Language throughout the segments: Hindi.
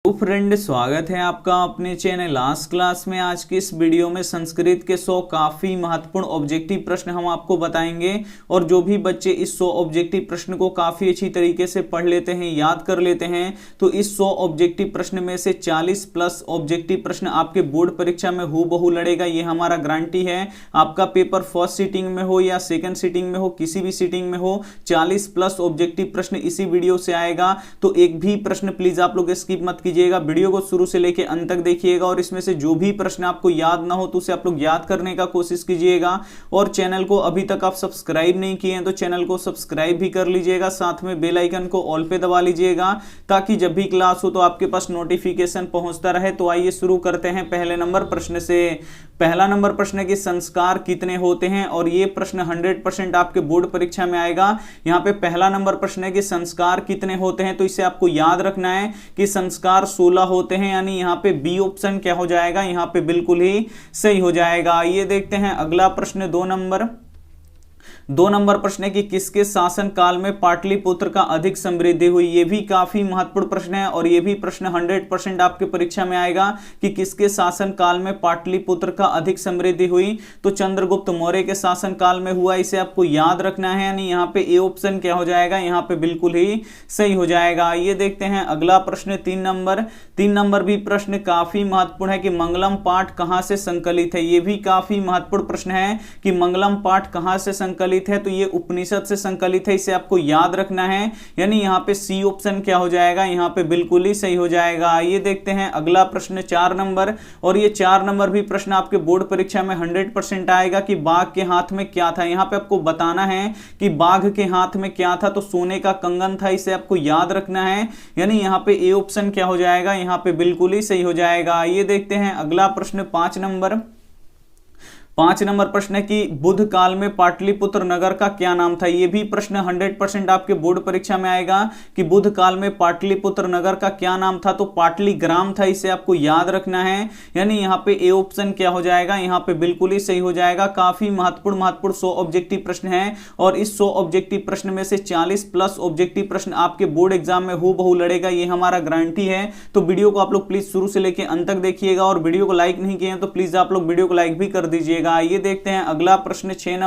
तो फ्रेंड, स्वागत है आपका अपने चैनल लास्ट क्लास में। आज की इस वीडियो में संस्कृत के 100 काफी महत्वपूर्ण ऑब्जेक्टिव प्रश्न हम आपको बताएंगे। और जो भी बच्चे इस 100 ऑब्जेक्टिव प्रश्न को काफी अच्छी तरीके से पढ़ लेते हैं, याद कर लेते हैं, तो इस 100 ऑब्जेक्टिव प्रश्न में से 40 प्लस ऑब्जेक्टिव प्रश्न आपके बोर्ड परीक्षा में हूबहू लड़ेगा। ये हमारा गारंटी है। आपका पेपर फर्स्ट सीटिंग में हो या सेकंड सीटिंग में हो, किसी भी सीटिंग में हो, 40 प्लस ऑब्जेक्टिव प्रश्न इसी वीडियो से आएगा। तो एक भी प्रश्न प्लीज आप लोग स्किप मत कीजिएगा, वीडियो को शुरू से लेकर अंत तक देखिएगा। और इसमें से जो भी प्रश्न आपको याद ना हो तो उसे आप लोग याद करने का कोशिश कीजिएगा। और चैनल को अभी तक आप सब्सक्राइब नहीं किए हैं तो चैनल को सब्सक्राइब भी कर लीजिएगा, साथ में बेल आइकन को ऑल पे दबा लीजिएगा ताकि जब भी क्लास हो तो आपके पास नोटिफिकेशन पहुंचता रहे। तो आइए शुरू करते हैं पहले नंबर प्रश्न से। पहला नंबर प्रश्न है कि संस्कार कितने होते हैं, और ये प्रश्न 100% आपके बोर्ड परीक्षा में आएगा। यहाँ पे पहला नंबर प्रश्न है कि संस्कार कितने होते हैं, तो इसे आपको याद रखना है कि संस्कार 16 होते हैं। यानी यहाँ पे बी ऑप्शन क्या हो जाएगा, यहाँ पे बिल्कुल ही सही हो जाएगा। ये देखते हैं अगला प्रश्न, 2 नंबर प्रश्न है कि किसके शासन काल में पाटलिपुत्र का अधिक समृद्धि हुई। ये भी काफी महत्वपूर्ण प्रश्न है और ये भी प्रश्न 100% आपके परीक्षा में आएगा कि किसके शासन काल में पाटलिपुत्र का अधिक समृद्धि हुई। तो चंद्रगुप्त मौर्य के शासन काल में हुआ, इसे आपको याद रखना है। यानी यहाँ पे ए ऑप्शन क्या हो जाएगा, यहाँ पे बिल्कुल ही सही हो जाएगा। ये देखते हैं अगला प्रश्न, 3 नंबर भी प्रश्न काफी महत्वपूर्ण है कि मंगलम पाठ कहां से संकलित है। ये भी काफी महत्वपूर्ण प्रश्न है कि मंगलम पाठ कहां से संकलित है, तो ये उपनिषद से संकलित है, इसे आपको याद रखना है। यानी यहाँ पे सी ऑप्शन क्या हो जाएगा, यहाँ पे बिल्कुल ही सही हो जाएगा। ये देखते हैं अगला प्रश्न, 4 नंबर, और ये 4 नंबर भी प्रश्न आपके बोर्ड परीक्षा में 100% आएगा कि बाघ के हाथ में क्या था। यहाँ पे आपको बताना है कि बाघ के हाथ में क्या था, तो सोने का कंगन था, इसे आपको याद रखना है। यानी यहाँ पे ए ऑप्शन क्या हो जाएगा, यहाँ पे बिल्कुल ही सही हो जाएगा। ये देखते हैं अगला प्रश्न, 5 नंबर प्रश्न है कि बुद्ध काल में पाटलिपुत्र नगर का क्या नाम था। यह भी प्रश्न 100% आपके बोर्ड परीक्षा में आएगा कि बुद्ध काल में पाटलिपुत्र नगर का क्या नाम था, तो पाटलिग्राम था, इसे आपको याद रखना है। यानी यहाँ पे ए ऑप्शन क्या हो जाएगा, यहाँ पे बिल्कुल ही सही हो जाएगा। काफी महत्वपूर्ण 100 ऑब्जेक्टिव प्रश्न है और इस 100 ऑब्जेक्टिव प्रश्न में से 40 प्लस ऑब्जेक्टिव प्रश्न आपके बोर्ड एग्जाम में हूबहू लड़ेगा, ये हमारा गारंटी है। तो वीडियो को आप लोग प्लीज शुरू से लेकर अंत तक देखिएगा, और वीडियो को लाइक नहीं किए हैं तो प्लीज आप लोग वीडियो को लाइक भी कर दीजिएगा। ये देखते हैं अगला प्रश्न, 6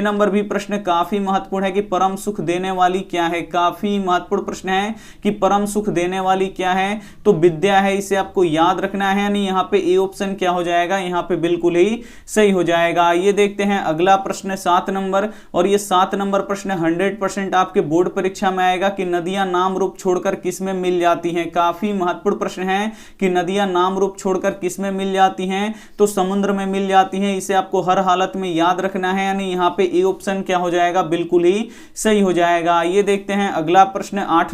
नंबर भी प्रश्न काफी महत्वपूर्ण है कि परम सुख देने वाली क्या है। काफी महत्वपूर्ण प्रश्न है कि परम सुख देने वाली क्या है, तो विद्या है, इसे आपको याद रखना है। यानी यहाँ पे ए ऑप्शन क्या हो जाएगा, यहाँ पे बिल्कुल ही सही हो जाएगा। ये देखते हैं अगला प्रश्न, 7 नंबर, और ये 7 नंबर प्रश्न 100% आपके बोर्ड परीक्षा में आएगा कि नदियां नाम रूप छोड़कर किसमें मिल जाती हैं। काफी महत्वपूर्ण प्रश्न है कि नदियां नाम रूप छोड़कर किसमें मिल जाती हैं, तो समुद्र में मिल जाती हैं, इसे आपको हर हालत में याद रखना है। यानी यहाँ पे ए ऑप्शन क्या हो जाएगा, बिल्कुल ही सही हो जाएगा। ये देखते हैं अगला प्रश्न, 8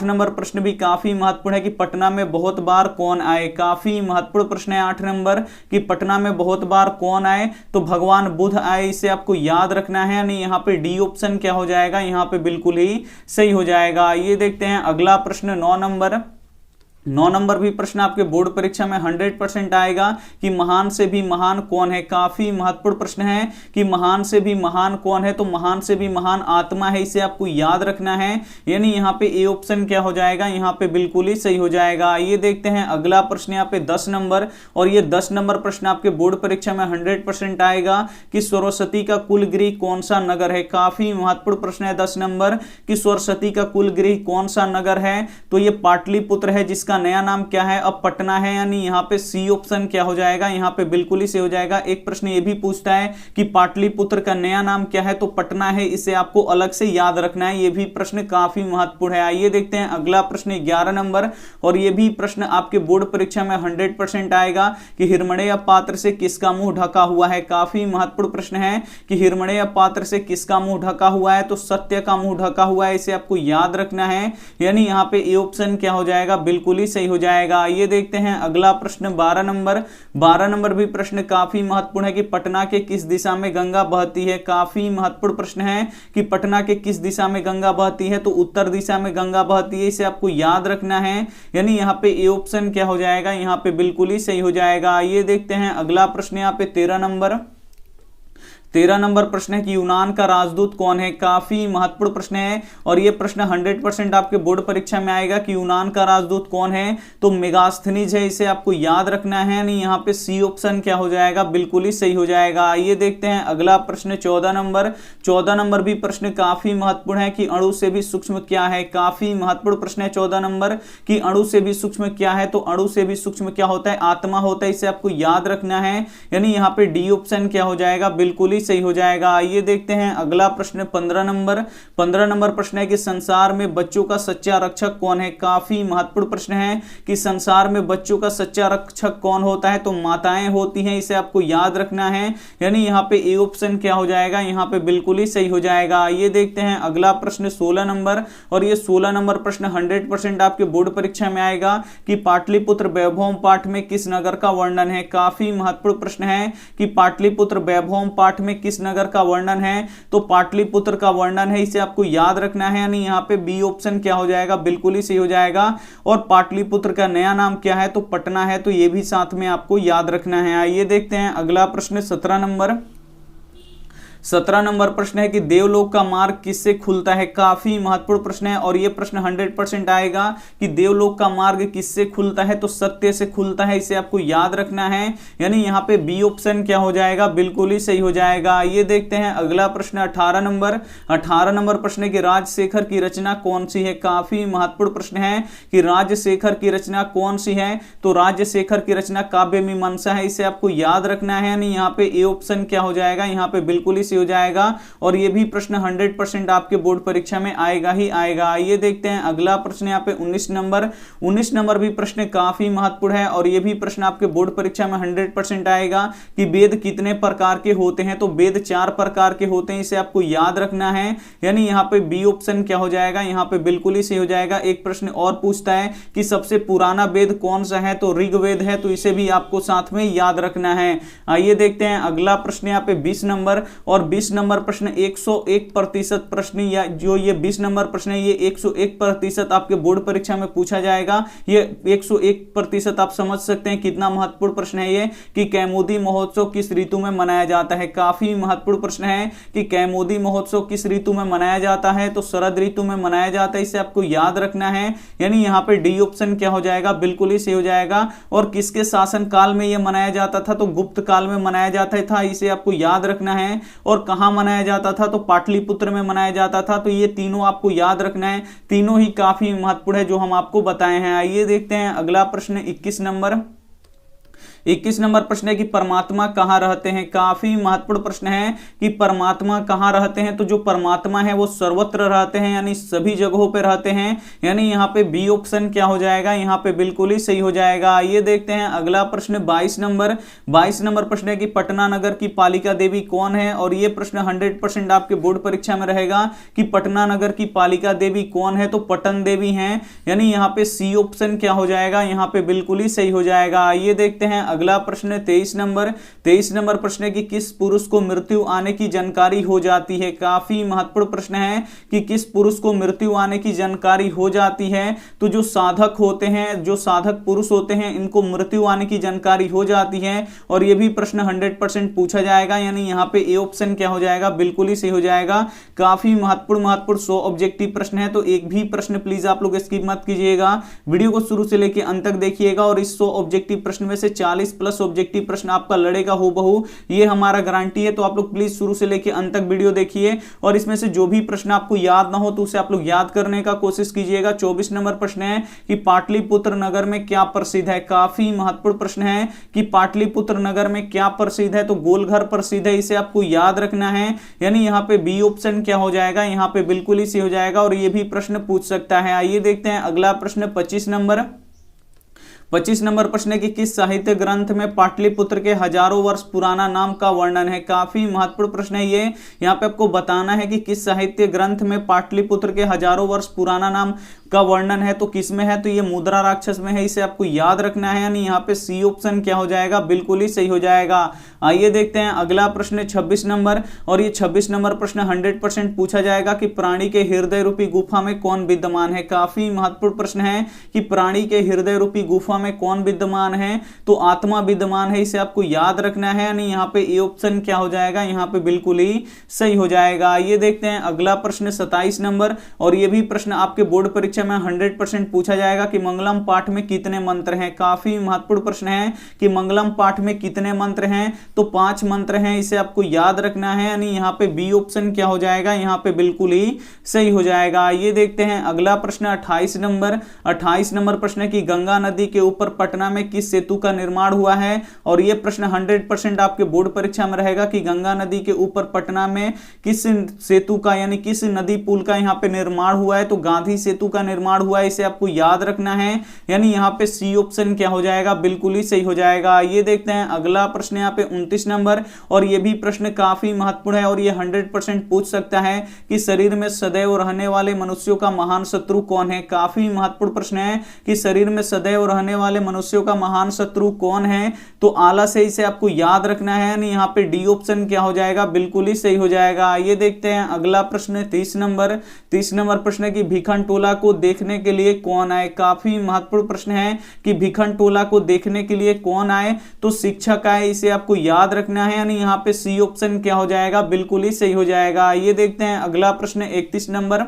नंबर प्रश्न भी काफी महत्वपूर्ण है कि पटना में बहुत बार कौन आए। काफी महत्वपूर्ण प्रश्न है 8 नंबर कि पटना में बहुत बार कौन आए, तो भगवान बुद्ध आए, इसे आपको याद रखना है। यानी यहाँ पे डी ऑप्शन क्या हो जाएगा, यहाँ पे बिल्कुल ही सही हो जाएगा। ये देखते हैं अगला प्रश्न, 9 नंबर भी प्रश्न आपके बोर्ड परीक्षा में 100% आएगा कि महान से भी महान कौन है। काफी महत्वपूर्ण प्रश्न है कि महान से भी महान कौन है, तो महान से भी महान आत्मा है, इसे आपको याद रखना है। यानी यहाँ पे ए ऑप्शन क्या हो जाएगा, यहाँ पे बिल्कुल ही सही हो जाएगा। ये देखते हैं अगला प्रश्न यहाँ पे 10 नंबर, और ये 10 नंबर प्रश्न आपके बोर्ड परीक्षा में 100% आएगा कि सरस्वती का कुलगृह कौन सा नगर है। काफी महत्वपूर्ण प्रश्न है 10 नंबर कि सरस्वती का कुलगृह कौन सा नगर है, तो ये पाटलिपुत्र है, जिसका नया नाम क्या है, अब पटना है। यानी यहाँ पे सी ऑप्शन क्या हो जाएगा, यहाँ पे बिल्कुल ही सही हो जाएगा। एक प्रश्न ये भी पूछता है कि पाटलिपुत्र का नया नाम क्या है, तो पटना है, इसे आपको अलग से याद रखना है। ये भी प्रश्न काफी महत्वपूर्ण है। आइए देखते हैं अगला प्रश्न, 11 नंबर, और ये भी प्रश्न आपके बोर्ड परीक्षा में 100% आएगा कि हिरमणेय पात्र से किसका मुंह ढका हुआ है। काफी महत्वपूर्ण प्रश्न है कि हिरमणेय पात्र से किसका मुंह ढका हुआ है, तो सत्य का मुंह ढका हुआ है, इसे आपको याद रखना है। यानी यहाँ पे ए ऑप्शन क्या हो जाएगा, बिल्कुल ही सही हो जाएगा। ये देखते हैं अगला प्रश्न, 12 नंबर भी प्रश्न काफी महत्वपूर्ण है कि पटना के किस दिशा में गंगा बहती है। काफी महत्वपूर्ण प्रश्न है कि पटना के किस दिशा में गंगा बहती है, तो उत्तर दिशा में गंगा बहती है, इसे आपको याद रखना है। यानी यहाँ पे ए ऑप्शन क्या हो जाएगा, यहाँ पे बिल्कुल ही सही हो जाएगा। ये देखते हैं अगला प्रश्न यहाँ पे 13 नंबर, 13 नंबर प्रश्न है कि यूनान का राजदूत कौन है, काफी महत्वपूर्ण प्रश्न है और यह प्रश्न 100% आपके बोर्ड परीक्षा में आएगा कि यूनान का राजदूत कौन है, तो मेगास्थनीज है, इसे आपको याद रखना है। यानी यहाँ पे सी ऑप्शन क्या हो जाएगा, बिल्कुल ही सही हो जाएगा। आइए देखते हैं अगला प्रश्न 14 नंबर। 14 नंबर भी प्रश्न काफी महत्वपूर्ण है कि अणु से भी सूक्ष्म क्या है, काफी महत्वपूर्ण प्रश्न है 14 नंबर कि अणु से भी सूक्ष्म क्या है, तो अणु से भी सूक्ष्म क्या होता है, आत्मा होता है, इसे आपको याद रखना है। यानी यहाँ पे डी ऑप्शन क्या हो जाएगा, बिल्कुल ही सही हो जाएगा। आइए देखते हैं अगला प्रश्न 15 नंबर। 15 नंबर प्रश्न है कि संसार में बच्चों का सच्चा रक्षक कौन है, काफी महत्वपूर्ण प्रश्न है कि संसार में बच्चों का सच्चा रक्षक कौन होता है, तो माताएं होती हैं, इसे आपको याद रखना है। यानी यहाँ पे ए ऑप्शन क्या हो जाएगा, यहाँ पे बिल्कुल ही सही हो जाएगा। ये देखते हैं अगला प्रश्न 16 नंबर और ये 16 नंबर प्रश्न 100% आपके बोर्ड परीक्षा में आएगा कि पाटलिपुत्र वैभव पाठ में किस नगर का वर्णन है, काफी महत्वपूर्ण प्रश्न है कि पाटलिपुत्र वैभव पाठ में किस नगर का वर्णन है, तो पाटलिपुत्र का वर्णन है, इसे आपको याद रखना है। यानी यहाँ पे बी ऑप्शन क्या हो जाएगा, बिल्कुल ही सही हो जाएगा। और पाटलिपुत्र का नया नाम क्या है, तो पटना है, तो ये भी साथ में आपको याद रखना है। आइए देखते हैं अगला प्रश्न 17 नंबर। 17 नंबर प्रश्न है कि देवलोक का मार्ग किससे खुलता है, काफी महत्वपूर्ण प्रश्न है और यह प्रश्न 100% आएगा कि देवलोक का मार्ग किससे खुलता है, तो सत्य से खुलता है, इसे आपको याद रखना है। यानी यहाँ पे बी ऑप्शन क्या हो जाएगा, बिल्कुल ही सही हो जाएगा। ये देखते हैं अगला प्रश्न 18 नंबर। 18 नंबर प्रश्न है कि राजशेखर की रचना कौन सी है, काफी महत्वपूर्ण प्रश्न है कि राजशेखर की रचना कौन सी है, तो राजशेखर की रचना काव्य मीमांसा है, इसे आपको याद रखना है। यानी यहाँ पे ए ऑप्शन क्या हो जाएगा, यहाँ पे बिल्कुल ही हो जाएगा और यह भी प्रश्न 100% आपके बोर्ड परीक्षा में आएगा ही आएगा। आइए देखते हैं अगला प्रश्न यहाँ पे 19 नंबर। 19 नंबर भी प्रश्न काफी महत्वपूर्ण है और यह भी प्रश्न आपके बोर्ड परीक्षा में 100% आएगा कि वेद कितने प्रकार के होते हैं, तो वेद 4 प्रकार के होते हैं, इसे आपको याद रखना है। यानी यहाँ पे बी ऑप्शन क्या हो जाएगा, यहाँ पे बिल्कुल ही सही हो जाएगा। एक प्रश्न और पूछता है कि सबसे पुराना वेद कौन सा है, तो ऋग्वेद है, तो इसे भी आपको साथ में याद रखना है। आइए देखते हैं अगला प्रश्न यहाँ पे 20 नंबर और 20 नंबर प्रश्न 101% प्रश्न, या जो ये 20 नंबर प्रश्न है ये 101% आपके बोर्ड परीक्षा में पूछा जाएगा। ये 101% आप समझ सकते हैं कितना महत्वपूर्ण प्रश्न है ये कि कैमोदी महोत्सव किस ऋतु में मनाया जाता है, काफी महत्वपूर्ण प्रश्न है कि कैमोदी महोत्सव किस ऋतु में मनाया जाता है, तो शरद ऋतु में मनाया जाता है, इसे आपको याद रखना है। यानी यहाँ पे डी ऑप्शन क्या हो जाएगा, बिल्कुल ही सही हो जाएगा। और किसके शासन काल में यह मनाया जाता था, तो गुप्त काल में मनाया जाता था, इसे आपको याद रखना है। और कहां मनाया जाता था, तो पाटलिपुत्र में मनाया जाता था, तो ये तीनों आपको याद रखना है, तीनों ही काफी महत्वपूर्ण है जो हम आपको बताए हैं। आइए देखते हैं अगला प्रश्न 21 नंबर। 21 नंबर प्रश्न है कि परमात्मा कहाँ रहते हैं, काफी महत्वपूर्ण प्रश्न है कि परमात्मा कहाँ रहते हैं, तो जो परमात्मा है वो सर्वत्र रहते हैं, यानी सभी जगहों पे रहते हैं। यानी यहाँ पे बी ऑप्शन क्या हो जाएगा, यहाँ पे बिल्कुल ही सही हो जाएगा। ये देखते हैं अगला प्रश्न 22 नंबर। 22 नंबर प्रश्न है कि पटना नगर की पालिका देवी कौन है, और ये प्रश्न 100% आपके बोर्ड परीक्षा में रहेगा कि पटना नगर की पालिका देवी कौन है, तो पटन देवी है। यानी यहाँ पे सी ऑप्शन क्या हो जाएगा, यहाँ पे बिल्कुल ही सही हो जाएगा। ये देखते हैं अगला प्रश्न 23 नंबर। 23 नंबर प्रश्न है कि किस पुरुष को मृत्यु आने की जानकारी हो जाती है, काफी महत्वपूर्ण प्रश्न है कि किस पुरुष को मृत्यु आने की जानकारी हो जाती है, तो जो साधक होते हैं, जो साधक पुरुष होते हैं, इनको मृत्यु आने की जानकारी हो जाती है। और यह भी प्रश्न 100% पूछा जाएगा। यानी यहाँ पे ए ऑप्शन क्या हो जाएगा, बिल्कुल ही सही हो जाएगा। काफी महत्वपूर्ण 100 ऑब्जेक्टिव प्रश्न है, तो एक भी प्रश्न प्लीज आप लोग स्किप मत कीजिएगा, वीडियो को शुरू से लेकर अंत तक देखिएगा। और इस 100 ऑब्जेक्टिव प्रश्न में से 40 प्लस ऑब्जेक्टिव प्रश्न आपका लड़ेगा हो बहु, ये हमारा गारंटी है। तो आप लोग प्लीज शुरू से लेकर अंत तक वीडियो देखिए और इसमें से जो भी प्रश्न आपको याद ना हो तो उसे आप लोग याद करने का कोशिश कीजिएगा। 24 नंबर प्रश्न है कि पाटलिपुत्र नगर में क्या प्रसिद्ध है, काफी महत्वपूर्ण प्रश्न है कि पाटलिपुत्र नगर में क्या प्रसिद्ध है, तो गोलघर प्रसिद्ध है, इसे आपको याद रखना है। यानी यहाँ पे बी ऑप्शन क्या हो जाएगा, यहाँ पे बिल्कुल ही सही हो जाएगा और ये भी प्रश्न पूछ सकता है। आइए देखते हैं अगला प्रश्न 25 नंबर। 25 नंबर प्रश्न है कि किस साहित्य ग्रंथ में पाटलिपुत्र के हजारों वर्ष पुराना नाम का वर्णन है, काफी महत्वपूर्ण प्रश्न है ये। यहाँ पे आपको बताना है कि किस साहित्य ग्रंथ में पाटलिपुत्र के हजारों वर्ष पुराना नाम का वर्णन है तो किस में है, तो ये मुद्रा राक्षस में है, इसे आपको याद रखना है। यानी यहाँ पे सी ऑप्शन क्या हो जाएगा, बिल्कुल ही सही हो जाएगा। आइए देखते हैं अगला प्रश्न 26 नंबर, और ये 26 नंबर प्रश्न 100% पूछा जाएगा कि प्राणी के हृदय रूपी गुफा में कौन विद्यमान है। काफी महत्वपूर्ण प्रश्न है कि प्राणी के हृदय रूपी गुफा में कौन विद्यमान है, तो आत्मा विद्यमान है, इसे आपको याद रखना है। यानी यहाँ पे ए ऑप्शन क्या हो जाएगा, यहाँ पे बिल्कुल ही सही हो जाएगा। ये देखते हैं अगला प्रश्न 27 नंबर, और ये भी प्रश्न आपके बोर्ड परीक्षा में 100% पूछा जाएगा कि मंगलम पाठ में कितने मंत्र हैं। काफी महत्वपूर्ण प्रश्न है कि मंगलम पाठ में कितने मंत्र हैं, तो 5 मंत्र हैं, इसे आपको याद रखना है। यानी यहाँ पे बी ऑप्शन क्या हो जाएगा, यहाँ पे बिल्कुल ही सही हो जाएगा। ये देखते हैं अगला प्रश्न 28 नंबर। 28 नंबर प्रश्न की गंगा नदी के ऊपर पटना में किस सेतु का निर्माण हुआ है, और ये प्रश्न 100% आपके बोर्ड परीक्षा में रहेगा कि गंगा नदी के ऊपर पटना में किस सेतु का यानी किस नदी पुल का यहाँ पे निर्माण हुआ है, तो गांधी सेतु का निर्माण हुआ है, इसे आपको याद रखना है। यानी यहाँ पे सी ऑप्शन क्या हो जाएगा, बिल्कुल ही सही हो जाएगा। ये देखते हैं अगला प्रश्न यहाँ पे 29 नंबर, और ये भी प्रश्न काफी महत्वपूर्ण है और ये 100% पूछ सकता है कि शरीर में सदैव रहने वाले मनुष्यों का महान शत्रु कौन है। काफी महत्वपूर्ण प्रश्न है कि शरीर में सदैव रहने वाले मनुष्यों का महान शत्रु कौन है, तो आलस है, इसे आपको याद रखना है। यानी यहाँ पे डी ऑप्शन क्या हो जाएगा, बिल्कुल ही सही हो जाएगा। ये देखते हैं अगला प्रश्न 30 नंबर। 30 नंबर प्रश्न की भिखन टोला को देखने के लिए कौन आए। काफी महत्वपूर्ण प्रश्न है कि भिखन टोला को देखने के लिए कौन आए, तो शिक्षक आए, इसे आपको याद रखना है। यानी यहाँ पे सी ऑप्शन क्या हो जाएगा, बिल्कुल ही सही हो जाएगा। ये देखते हैं अगला प्रश्न 31 नंबर।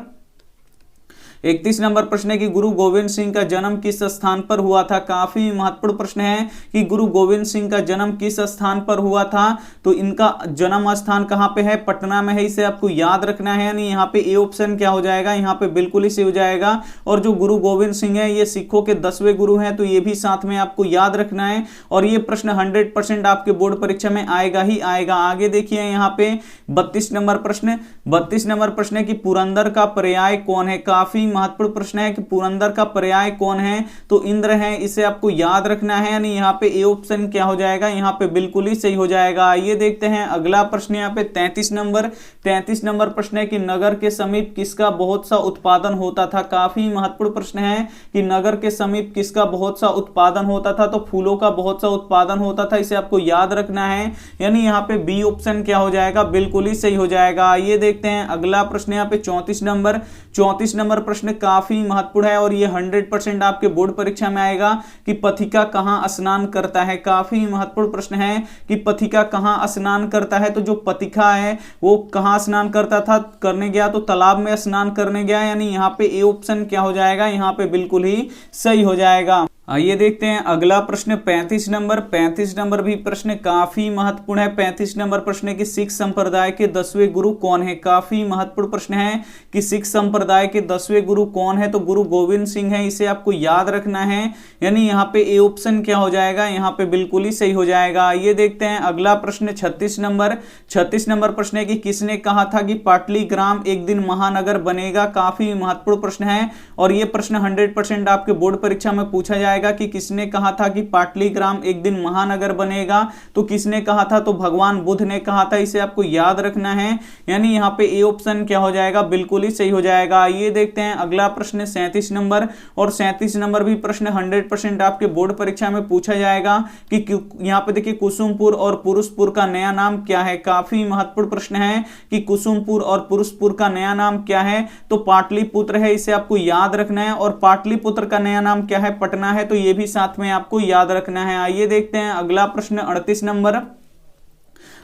31 नंबर प्रश्न है कि गुरु गोविंद सिंह का जन्म किस स्थान पर हुआ था। काफी महत्वपूर्ण प्रश्न है कि गुरु गोविंद सिंह का जन्म किस स्थान पर हुआ था, तो इनका जन्म स्थान कहां पे है, पटना में है, इसे आपको याद रखना है। यानी यहाँ पे ए ऑप्शन क्या हो जाएगा, यहाँ पे बिल्कुल ही सही हो जाएगा। और जो गुरु गोविंद सिंह है ये सिखों के 10वें गुरु हैं, तो ये भी साथ में आपको याद रखना है। और ये प्रश्न 100% आपके बोर्ड परीक्षा में आएगा ही आएगा। आगे देखिए यहाँ पे 32 नंबर प्रश्न। 32 नंबर प्रश्न है कि पुरंदर का पर्याय कौन है। काफी महत्वपूर्ण प्रश्न है कि पुरंदर का पर्याय कौन है, तो इंद्र है, इसे आपको याद रखना है। यानी यहाँ पे ए ऑप्शन क्या हो जाएगा, यहाँ पे बिल्कुल ही सही हो जाएगा। ये देखते हैं अगला प्रश्न यहाँ पे 33 नंबर। 33 नंबर प्रश्न है कि नगर के समीप किसका बहुत सा उत्पादन होता था। काफी महत्वपूर्ण प्रश्न है कि नगर के समीप किसका बहुत सा उत्पादन होता था, तो फूलों का बहुत सा उत्पादन होता था, इसे आपको याद रखना है। यानी यहाँ पे बी ऑप्शन क्या हो जाएगा, बिल्कुल ही सही हो जाएगा। ये देखते हैं अगला प्रश्न यहाँ पे 34 नंबर। 34 नंबर प्रश्न काफी महत्वपूर्ण है और ये 100% आपके बोर्ड परीक्षा में आएगा कि पथिका कहां स्नान करता है। काफी महत्वपूर्ण प्रश्न है कि पथिका कहां स्नान करता है, तो जो पथिका है वो कहां स्नान करता था, करने गया तो तालाब में स्नान करने गया। यानी यहाँ पे ए ऑप्शन क्या हो जाएगा, यहाँ पे बिल्कुल ही सही हो जाएगा। आइए देखते हैं अगला प्रश्न 35 नंबर। 35 नंबर भी प्रश्न काफी महत्वपूर्ण है। 35 नंबर प्रश्न कि सिख संप्रदाय के 10वें गुरु कौन है। काफी महत्वपूर्ण प्रश्न है कि सिख संप्रदाय के 10वें गुरु कौन है, तो गुरु गोविंद सिंह है, इसे आपको याद रखना है। यानी यहाँ पे ए ऑप्शन क्या हो जाएगा, यहाँ पे बिल्कुल ही सही हो जाएगा। ये देखते हैं अगला प्रश्न 36 नंबर। 36 नंबर प्रश्न है कि किसने कहा था कि पाटलीग्राम एक दिन महानगर बनेगा। काफी महत्वपूर्ण प्रश्न है और ये प्रश्न 100% आपके बोर्ड परीक्षा में पूछा जाएगा कि किसने कहा था कि पाटलीग्राम एक दिन महानगर बनेगा, तो किसने कहा था, तो भगवान बुद्ध ने कहा था, इसे आपको याद रखना है। यानी यहाँ पे ए ऑप्शन क्या हो जाएगा, बिल्कुल ही सही हो जाएगा। ये देखते हैं अगला प्रश्न 37 नंबर। और 37 नंबर भी प्रश्न 100% आपके बोर्ड परीक्षा में पूछा जाएगा कि यहाँ पे देखिए कुसुमपुर और पुरुषपुर का नया नाम क्या है। काफी महत्वपूर्ण प्रश्न है कि कुसुमपुर और पुरुषपुर का नया नाम क्या है, तो पाटलिपुत्र है, इसे आपको याद रखना है। और पाटलिपुत्र का नया नाम क्या है, पटना है, तो ये भी साथ में आपको याद रखना है। आइए देखते हैं अगला प्रश्न 38 नंबर।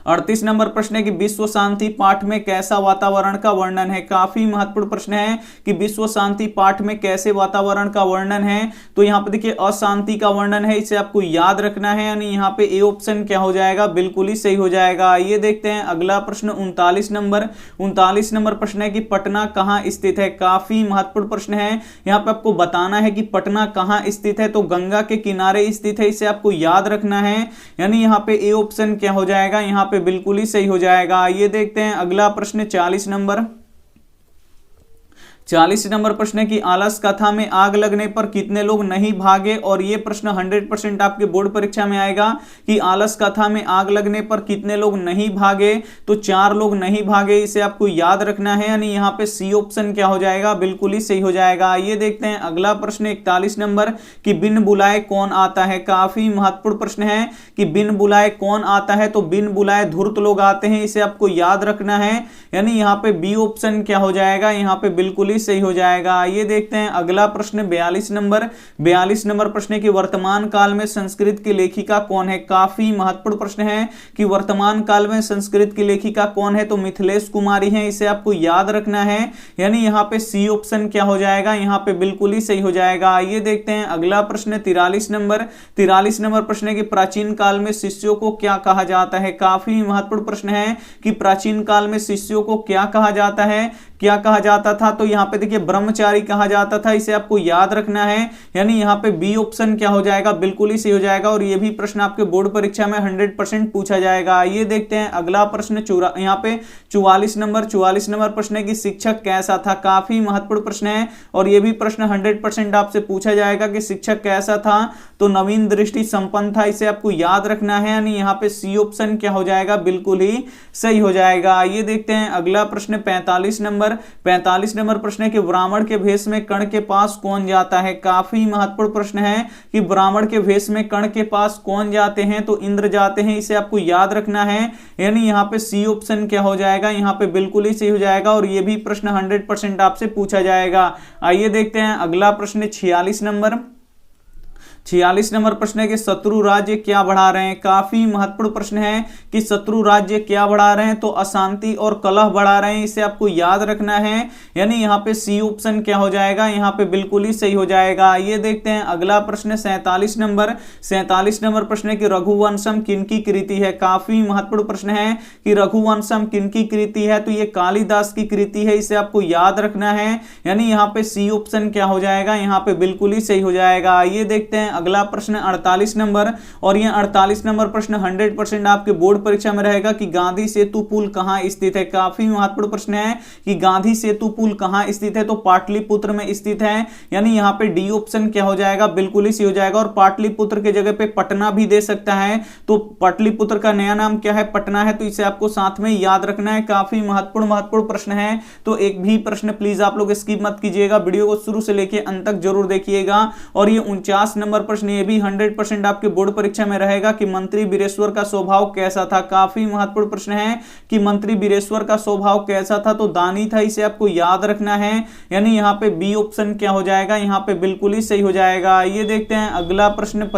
38 नंबर प्रश्न है कि विश्व शांति पाठ में कैसा वातावरण का वर्णन है। काफी महत्वपूर्ण प्रश्न है कि विश्व शांति पाठ में कैसे वातावरण का वर्णन है, तो यहाँ पे देखिए अशांति का वर्णन है, इसे आपको याद रखना है। यानी यहाँ पे ए ऑप्शन क्या हो जाएगा, बिल्कुल ही सही हो जाएगा। ये देखते हैं अगला प्रश्न 39 नंबर। 39 नंबर प्रश्न है कि पटना कहाँ स्थित है। काफी महत्वपूर्ण प्रश्न है, यहाँ पे आपको बताना है कि पटना कहाँ स्थित है, तो गंगा के किनारे स्थित है, इसे आपको याद रखना है। यानी यहाँ पे ए ऑप्शन क्या हो जाएगा, यहाँ पे बिल्कुल ही सही हो जाएगा। ये देखते हैं अगला प्रश्न 40 नंबर। 40 नंबर प्रश्न है कि आलस कथा में आग लगने पर कितने लोग नहीं भागे, और ये प्रश्न 100% आपके बोर्ड परीक्षा में आएगा कि आलस कथा में आग लगने पर कितने लोग नहीं भागे, तो 4 लोग नहीं भागे, इसे आपको याद रखना है, यानी यहाँ पे सी ऑप्शन क्या हो जाएगा, बिल्कुल ही सही हो जाएगा। ये देखते हैं अगला प्रश्न 41 नंबर कि बिन बुलाए कौन आता है। काफी महत्वपूर्ण प्रश्न है कि बिन बुलाए कौन आता है, तो बिन बुलाए धूर्त लोग आते हैं, इसे आपको याद रखना है, यानी यहाँ पे बी ऑप्शन क्या हो जाएगा, यहाँ पे बिल्कुल ही सही हो जाएगा। ये देखते हैं अगला प्रश्न 42 नंबर प्रश्न है कि वर्तमान काल में संस्कृत की लेखिका कौन है। काफी महत्वपूर्ण प्रश्न है कि वर्तमान काल में संस्कृत की लेखिका कौन है, तो मिथिलेश कुमारी है, इसे आपको याद रखना है, यानी यहाँ पे सी ऑप्शन क्या हो जाएगा, यहाँ पे बिल्कुल ही सही हो जाएगा। ये देखते हैं अगला प्रश्न 43 नंबर प्रश्न है कि प्राचीन काल में शिष्यों को क्या कहा जाता है। काफी महत्वपूर्ण प्रश्न है कि प्राचीन काल में शिष्यों को क्या कहा जाता है, क्या कहा जाता था, तो यहाँ पे देखिए ब्रह्मचारी कहा जाता था, इसे आपको याद रखना है, यानी यहाँ पे बी ऑप्शन क्या हो जाएगा, बिल्कुल ही सही हो जाएगा, और ये भी प्रश्न आपके बोर्ड परीक्षा में 100% पूछा जाएगा। ये देखते हैं अगला प्रश्न यहाँ पे 44 नंबर प्रश्न है कि शिक्षक कैसा था। काफी महत्वपूर्ण प्रश्न है, और ये भी प्रश्न 100% आपसे पूछा जाएगा कि शिक्षक कैसा था, तो नवीन दृष्टि संपन्न था, इसे आपको याद रखना है, यानी यहाँ पे सी ऑप्शन क्या हो जाएगा, बिल्कुल ही सही हो जाएगा। ये देखते हैं अगला प्रश्न 45 नंबर प्रश्न है कि ब्राह्मण के भेष में कर्ण के पास कौन जाता है। काफी महत्वपूर्ण प्रश्न है कि ब्राह्मण के भेष में कर्ण के पास कौन जाते हैं, तो इंद्र जाते हैं, इसे आपको याद रखना है, यानी यहाँ पे सी ऑप्शन क्या हो जाएगा, यहाँ पे बिल्कुल ही सही हो जाएगा, और ये भी प्रश्न 100% आपसे पूछा जाएगा। आइए देखते हैं अगला प्रश्न 46 नंबर प्रश्न है कि शत्रु राज्य क्या बढ़ा रहे हैं। काफी महत्वपूर्ण प्रश्न है कि शत्रु राज्य क्या बढ़ा रहे हैं, तो अशांति और कलह बढ़ा रहे हैं, इसे आपको याद रखना है, यानी यहाँ पे सी ऑप्शन क्या हो जाएगा, यहाँ पे बिल्कुल ही सही हो जाएगा। ये देखते हैं अगला प्रश्न 47 नंबर प्रश्न है कि रघुवंशम किनकी कृति है। काफी महत्वपूर्ण प्रश्न है कि रघुवंशम किनकी कृति है, तो ये कालिदास की कृति है, इसे आपको याद रखना है, यानी यहाँ पे सी ऑप्शन क्या हो जाएगा, यहाँ पे बिल्कुल ही सही हो जाएगा। ये देखते हैं अगला प्रश्न 48 नंबर, और यह 48 नंबर प्रश्न 100% आपके बोर्ड परीक्षा में रहेगा कि गांधी सेतु पुल कहां स्थित है। काफी महत्वपूर्ण प्रश्न है कि गांधी सेतु पुल कहां स्थित है, तो पाटलिपुत्र में स्थित है, यानी यहां पे डी ऑप्शन क्या हो जाएगा, बिल्कुल ही सही हो जाएगा, और पाटलिपुत्र के जगह पे पटना भी दे सकता है, तो पाटलिपुत्र का नया नाम क्या है, पटना है, तो इसे आपको साथ में याद रखना है। काफी महत्वपूर्ण प्रश्न है, तो एक भी प्रश्न प्लीज आप लोग स्किप मत कीजिएगा, वीडियो को शुरू से लेकर अंत तक जरूर देखिएगा। और ये 49 नंबर प्रश्न ये भी 100% आपके बोर्ड परीक्षा में रहेगा कि मंत्री वीरेश्वर का स्वभाव कैसा था। काफी महत्वपूर्ण प्रश्न है कि मंत्री वीरेश्वर का स्वभाव कैसा था, तो दानी था, इसे आपको याद रखना है, यानी यहाँ पे बी ऑप्शन क्या हो जाएगा, यहाँ पे बिल्कुल ही सही हो जाएगा। ये देखते हैं अगला प्रश्न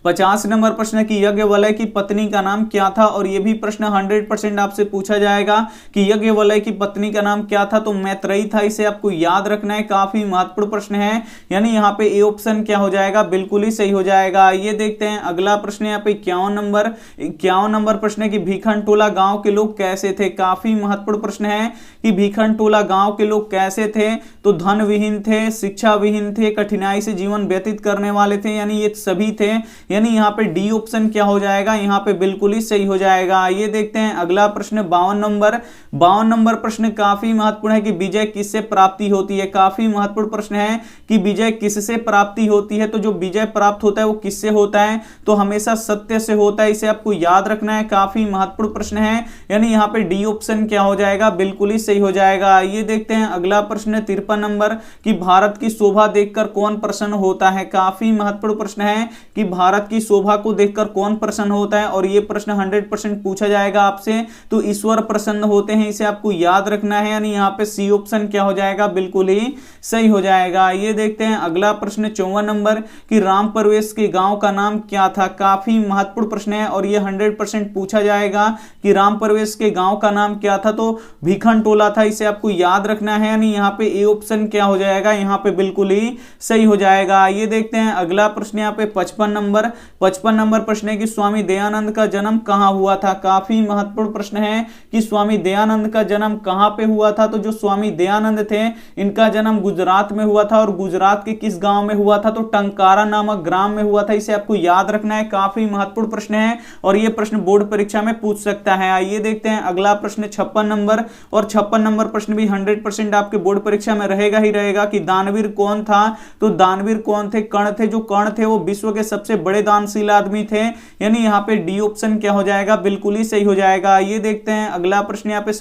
50 नंबर प्रश्न है कि यज्ञवल्क्य की पत्नी का नाम क्या था, और यह भी प्रश्न 100% आपसे पूछा जाएगा कि यज्ञवल्क्य की पत्नी का नाम क्या था, तो मैत्रेयी था, इसे आपको याद रखना है। काफी महत्वपूर्ण प्रश्न है, यानी यहाँ पे ए ऑप्शन क्या हो जाएगा, बिल्कुल ही सही हो जाएगा। ये देखते हैं अगला प्रश्न यहाँ पे 51 नंबर प्रश्न है कि भीखनटोला गांव के लोग कैसे थे। काफी महत्वपूर्ण प्रश्न है कि भीखनटोला गांव के लोग कैसे थे, तो धन विहीन थे, शिक्षा विहीन थे, कठिनाई से जीवन व्यतीत करने वाले थे, यानी ये सभी थे, यानी यहाँ पे डी ऑप्शन क्या हो जाएगा, यहाँ पे बिल्कुल ही सही हो जाएगा। ये देखते हैं अगला प्रश्न 52 नंबर प्रश्न काफी महत्वपूर्ण है कि विजय किससे प्राप्ति होती है। काफी महत्वपूर्ण प्रश्न है कि विजय किससे प्राप्ति होती है, तो जो विजय प्राप्त होता है वो किससे होता है, तो हमेशा सत्य से होता है, इसे आपको याद रखना है। काफी महत्वपूर्ण प्रश्न है, यानी यहाँ पे डी ऑप्शन क्या हो जाएगा, बिल्कुल ही सही हो जाएगा। ये देखते हैं अगला प्रश्न 53 नंबर कि भारत की शोभा देखकर कौन प्रसन्न होता है। काफी महत्वपूर्ण प्रश्न है कि भारत की शोभा को देखकर कौन प्रसन्न होता है, और ये प्रश्न 100% पूछा जाएगा आपसे, तो ईश्वर प्रसन्न होते हैं, इसे आपको याद रखना है, यानी यहाँ पे सी ऑप्शन क्या हो जाएगा, बिल्कुल ही सही हो जाएगा। ये देखते हैं अगला प्रश्न 54 नंबर कि राम प्रवेश के गांव का नाम क्या था। काफी महत्वपूर्ण प्रश्न है, और ये 100% पूछा जाएगा कि राम प्रवेश के गांव का नाम क्या था, तो भीखनटोला था, इसे आपको याद रखना है, यानी यहाँ पे ए ऑप्शन क्या हो जाएगा, यहाँ पे बिल्कुल ही सही हो जाएगा। ये देखते हैं अगला प्रश्न यहाँ पे 55 नंबर 55 नंबर प्रश्न है कि स्वामी दयानंद का जन्म कहाँ हुआ था। काफी महत्वपूर्ण प्रश्न है कि स्वामी दयानंद का जन्म कहाँ पे हुआ था। तो जो स्वामी दयानंद थे इनका जन्म गुजरात में हुआ था, और गुजरात के किस गांव में हुआ था, तो टंकारा नामक ग्राम में हुआ था। इसे आपको याद रखना है, काफी महत्वपूर्ण प्रश्न है और यह प्रश्न बोर्ड परीक्षा में पूछ सकता है। आइए देखते हैं अगला प्रश्न 56 नंबर, और 56 नंबर प्रश्न भी 100% आपके बोर्ड परीक्षा में रहेगा ही रहेगा कि दानवीर कौन था। तो दानवीर कौन थे, कर्ण थे। जो कर्ण थे वो विश्व के सबसे बड़े दानशील आदमी थे, यानी यहाँ पे डी ऑप्शन क्या हो जाएगा, बिल्कुल ही सही हो जाएगा। ये देखते हैं अगला प्रश्न यहाँ पे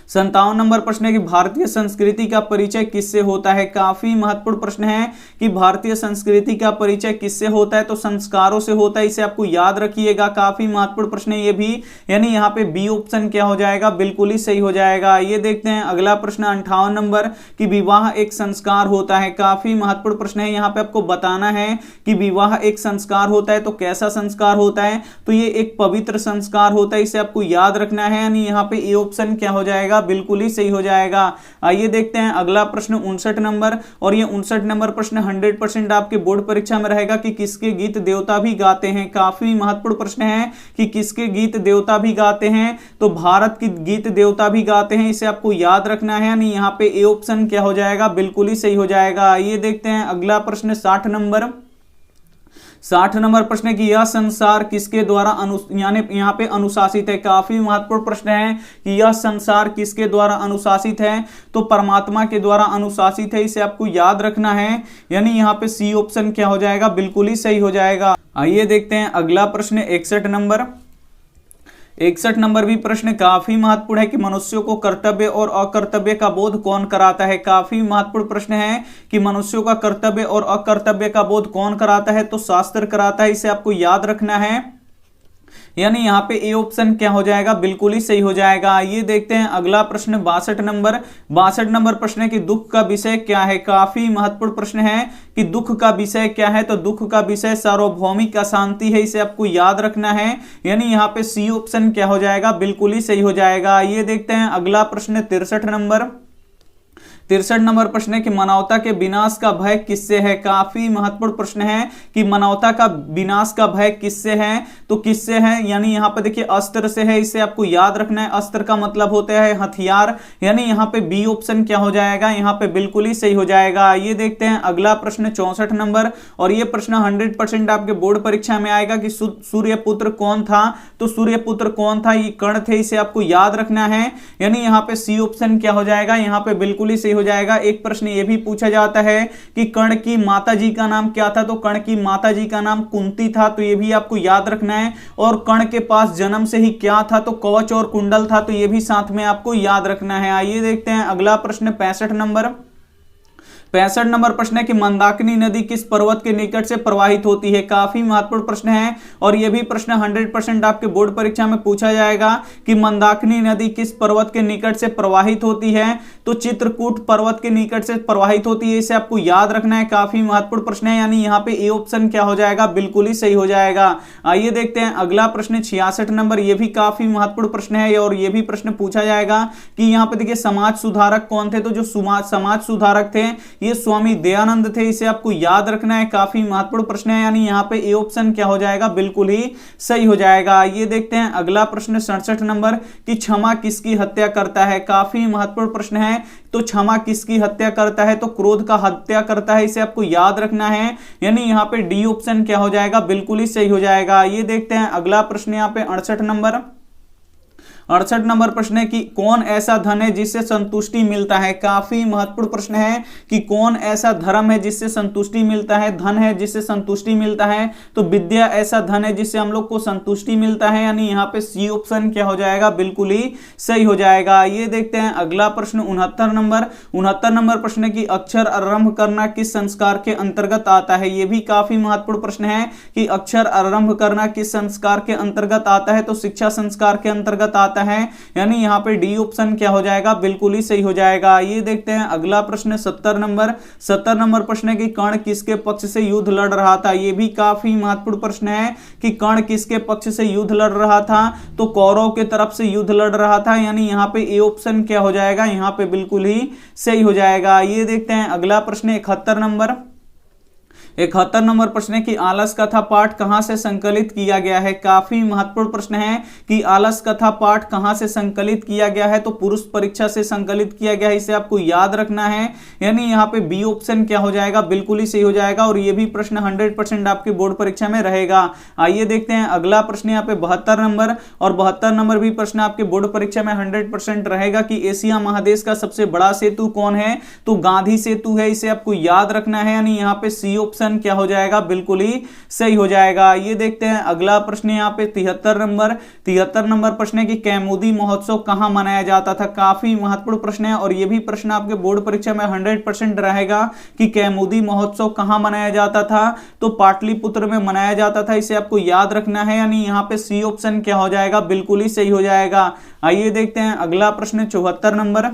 57 नंबर प्रश्न है कि भारतीय संस्कृति का परिचय किससे होता है। काफी महत्वपूर्ण प्रश्न है कि भारतीय संस्कृति का परिचय किससे होता है, तो संस्कारों से होता है। इसे आपको याद रखिएगा, काफी महत्वपूर्ण प्रश्न है ये भी, यानी यहाँ पे बी ऑप्शन क्या हो जाएगा, बिल्कुल ही सही हो जाएगा। ये देखते हैं अगला प्रश्न 58 नंबर कि विवाह एक संस्कार होता है। काफी महत्वपूर्ण प्रश्न है, यहाँ पे आपको बताना है कि विवाह एक संस्कार होता है। तो कैसा संस्कार होता है, तो ये एक पवित्र संस्कार होता है, इसे आपको याद रखना है, यानी यहाँ पे ए ऑप्शन क्या हो जाएगा, बिल्कुल ही सही हो जाएगा। आइए देखते हैं अगला प्रश्न 59 नंबर, और ये 59 नंबर प्रश्न 100% आपके बोर्ड परीक्षा में रहेगा कि किसके गीत देवता भी गाते हैं। काफी महत्वपूर्ण प्रश्न है कि किसके गीत देवता भी गाते हैं, तो भारत के गीत देवता भी गाते हैं, इसे आपको याद रखना है, यानी यहाँ पे ए ऑप्शन क्या हो जाएगा, बिल्कुल ही सही हो जाएगा। आइए देखते हैं अगला प्रश्न 60 नंबर प्रश्न है कि यह संसार किसके द्वारा यानी यहाँ पे अनुशासित है। काफी महत्वपूर्ण प्रश्न है कि यह संसार किसके द्वारा अनुशासित है, तो परमात्मा के द्वारा अनुशासित है, इसे आपको याद रखना है, यानी यहाँ पे सी ऑप्शन क्या हो जाएगा, बिल्कुल ही सही हो जाएगा। आइए देखते हैं अगला प्रश्न 61 नंबर भी प्रश्न काफी महत्वपूर्ण है कि मनुष्यों को कर्तव्य और अकर्तव्य का बोध कौन कराता है। काफी महत्वपूर्ण प्रश्न है कि मनुष्यों का कर्तव्य और अकर्तव्य का बोध कौन कराता है, तो शास्त्र कराता है, इसे आपको याद रखना है, यानी यहाँ पे ए ऑप्शन क्या हो जाएगा, बिल्कुल ही सही हो जाएगा। ये देखते हैं अगला प्रश्न 62 नंबर प्रश्न है कि दुख का विषय क्या है। काफी महत्वपूर्ण प्रश्न है कि दुख का विषय क्या है, तो दुख का विषय सार्वभौमिक अशांति है, इसे आपको याद रखना है, यानी यहाँ पे सी ऑप्शन क्या हो जाएगा, बिल्कुल ही सही हो जाएगा। ये देखते हैं अगला प्रश्न 63 नंबर प्रश्न है कि मानवता के विनाश का भय किससे है। काफी महत्वपूर्ण प्रश्न है कि मानवता का विनाश का भय किससे है, तो किससे है, यानी यहाँ पे देखिए अस्त्र से है, इसे आपको याद रखना है। अस्त्र का मतलब होता है हथियार, यानी यहाँ पे बी ऑप्शन क्या हो जाएगा, यहाँ पे बिल्कुल ही सही हो जाएगा। ये देखते हैं अगला प्रश्न 64 नंबर, और ये प्रश्न 100% आपके बोर्ड परीक्षा में आएगा कि सूर्यपुत्र कौन था। तो सूर्यपुत्र कौन था, ये कर्ण थे, इसे आपको याद रखना है, यानी यहाँ पे सी ऑप्शन क्या हो जाएगा, यहाँ पे बिल्कुल ही हो जाएगा। एक प्रश्न ये भी पूछा जाता है कि कर्ण की माताजी का नाम क्या था, तो कर्ण की माताजी का नाम कुंती था, तो ये भी आपको याद रखना है। और कर्ण के पास जन्म से ही क्या था, तो कवच और कुंडल था, तो ये भी साथ में आपको याद रखना है। आइए देखते हैं अगला प्रश्न 65 नंबर प्रश्न है कि मंदाकिनी नदी किस पर्वत के निकट से प्रवाहित होती है। काफी महत्वपूर्ण प्रश्न है, और यह भी प्रश्न 100% आपके बोर्ड परीक्षा में पूछा जाएगा कि मंदाकिनी नदी किस पर्वत के निकट से प्रवाहित होती है, तो चित्रकूट पर्वत के निकट से प्रवाहित होती है, इसे आपको याद रखना है। काफी महत्वपूर्ण प्रश्न है, यानी यहाँ पे ए ऑप्शन क्या हो जाएगा, बिल्कुल ही सही हो जाएगा। आइए देखते हैं अगला प्रश्न 66 नंबर, यह भी काफी महत्वपूर्ण प्रश्न है, और यह भी प्रश्न पूछा जाएगा कि यहाँ पे देखिए समाज सुधारक कौन थे, तो जो समाज सुधारक थे ये स्वामी दयानंद थे, इसे आपको याद रखना है। काफी महत्वपूर्ण प्रश्न है, यानी यहाँ पे ए ऑप्शन क्या हो जाएगा, बिल्कुल ही सही हो जाएगा। ये देखते हैं अगला प्रश्न 67 नंबर कि क्षमा किसकी हत्या करता है। काफी महत्वपूर्ण प्रश्न है, तो क्षमा किसकी हत्या करता है, तो क्रोध का हत्या करता है, इसे आपको याद रखना है, यानी यहाँ पे डी ऑप्शन क्या हो जाएगा, बिल्कुल ही सही हो जाएगा। ये देखते हैं अगला प्रश्न यहाँ पे 68 नंबर प्रश्न है कि कौन ऐसा धन है जिससे संतुष्टि मिलता है। काफी महत्वपूर्ण प्रश्न है कि कौन ऐसा धर्म है जिससे संतुष्टि मिलता है, धन है जिससे संतुष्टि मिलता है, तो विद्या ऐसा धन है जिससे हम लोग को संतुष्टि मिलता है, यानी यहाँ पे सी ऑप्शन क्या हो जाएगा, बिल्कुल ही सही हो जाएगा। ये देखते हैं अगला प्रश्न 69 नंबर प्रश्न है कि अक्षर आरंभ करना किस संस्कार के अंतर्गत आता है। ये भी काफी महत्वपूर्ण प्रश्न है कि अक्षर आरंभ करना किस संस्कार के अंतर्गत आता है, तो शिक्षा संस्कार के अंतर्गत आता है, यानी यहाँ पे डी ऑप्शन क्या हो जाएगा, बिल्कुल ही सही हो जाएगा। ये देखते हैं अगला प्रश्न 70 नंबर प्रश्न है कि कर्ण किसके पक्ष से युद्ध लड़ रहा था। ये भी काफी महत्वपूर्ण प्रश्न है कि कर्ण किसके पक्ष से युद्ध लड़ रहा था, तो कौरव के तरफ से युद्ध लड़ रहा था, यानी यहाँ पे ए ऑप्शन क्या हो जाएगा, यहाँ पे बिल्कुल ही सही हो जाएगा। ये देखते हैं अगला प्रश्न 71 71 नंबर प्रश्न है कि आलस कथा पाठ कहां से संकलित किया गया है। काफी महत्वपूर्ण प्रश्न है कि आलस कथा पाठ कहां से संकलित किया गया है, तो पुरुष परीक्षा से संकलित किया गया है, इसे आपको याद रखना है। यानी यहाँ पे बी ऑप्शन क्या हो जाएगा, बिल्कुल ही सही हो जाएगा और ये भी प्रश्न 100% आपके बोर्ड परीक्षा में रहेगा। आइए देखते हैं अगला प्रश्न यहाँ पे 72 नंबर, और 72 नंबर भी प्रश्न आपके बोर्ड परीक्षा में 100% रहेगा कि एशिया महादेश का सबसे बड़ा सेतु कौन है, तो गांधी सेतु है, इसे आपको याद रखना है। यानी यहाँ पे सी ऑप्शन क्या हो जाएगा, बिल्कुल ही सही हो जाएगा। ये देखते हैं अगला प्रश्न यहाँ पे 73 नंबर। 73 नंबर प्रश्न है कि कैमुदी महोत्सव कहां मनाया जाता था। काफी महत्वपूर्ण प्रश्न है और यह भी प्रश्न आपके बोर्ड परीक्षा में 100% रहेगा कि कैमुदी महोत्सव कहां मनाया जाता था, तो पाटलिपुत्र में मनाया जाता था, इसे आपको याद रखना है। यानी यहाँ पे सी ऑप्शन क्या हो जाएगा, बिल्कुल ही सही हो जाएगा। आइए देखते हैं अगला प्रश्न 74 नंबर।